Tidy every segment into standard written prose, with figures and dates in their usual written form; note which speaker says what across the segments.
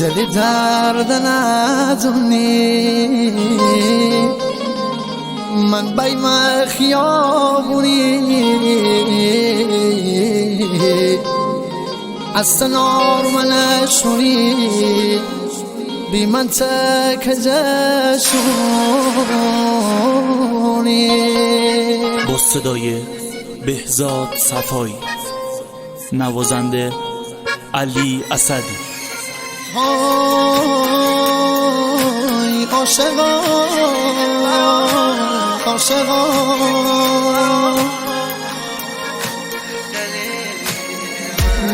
Speaker 1: دلی درد ندونی من بیم خیابونی از سنار منشونی بی منطق جشونی.
Speaker 2: با صدای بهزاد صفایی، نوازنده علی اسدی.
Speaker 1: های عاشقا عاشقا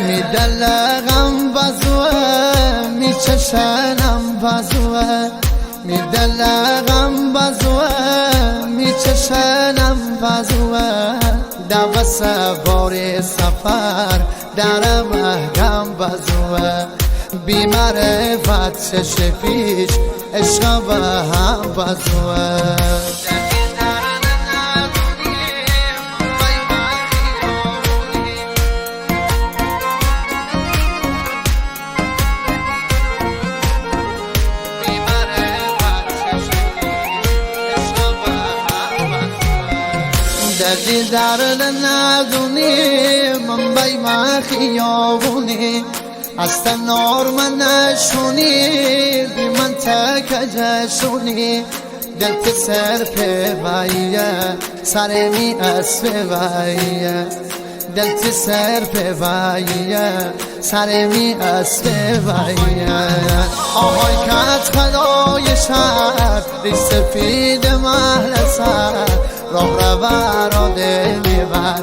Speaker 1: میدلقم بزوه میچشنم بزوه میدلقم بزوه میچشنم بزوه دو سوار سفر درم احکم بزوه بی معرفت چش پیش عشق به هم بزوه. دلی درد ندونی من بیم خیابونی از تنار من نشونی بی منطق جشونی دل پسر پیویه سر می اسفیه دل پسر پیویه سر می اسفیه. آهای کت خدای شهر ریش سفید محل سر راه رو دل میبر.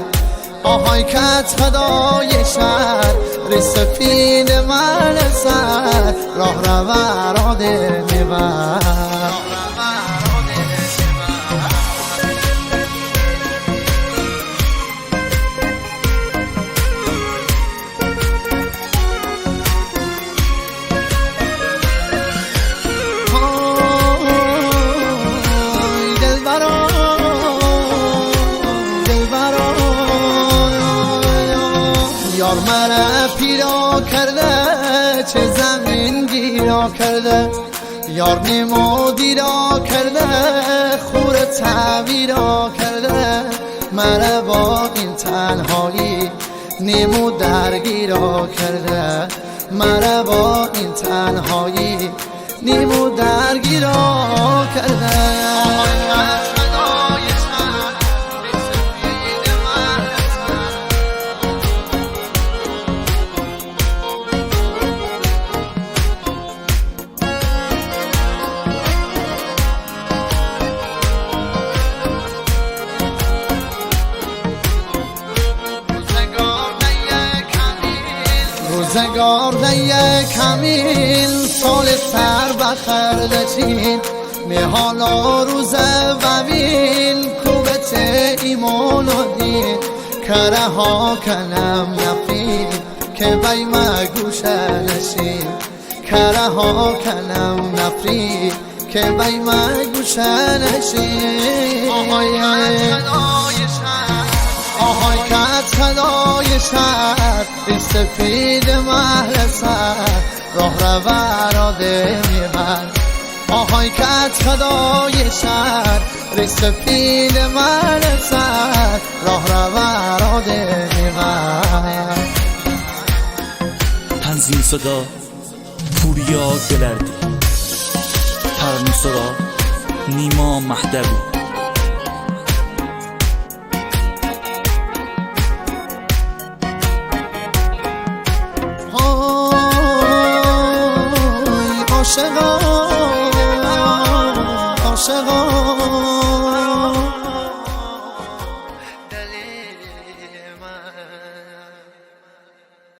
Speaker 1: آهای کت خدای شهر ریش سفید محل سر راه رو دل میبر. یار مرا پیرا کرده چه زمین گیرا کرده یار نیمو دیرا کرده خور تعبیرا کرده مرا با این تنهایی نیمو درگیرا کرده مرا با این تنهایی نیمو درگیرا کرده. روزگار دیه کمیل سال سر بخر دچین می حالا روز وویل کوبت ایمان و دین کره ها کنم نفین که بی مگوشه نشین کره ها کنم نفرین که بی مگوشه نشین. آهای کت خدای شهر ریش سفید محل سر راه رو دل میبر. آهای کت خدای شهر ریش سفید محل سر راه رو دل میبر.
Speaker 2: تنظیم صدا پوریا گلردی، ترانه سرا نیما مهدوی.
Speaker 1: عاشقا عاشقا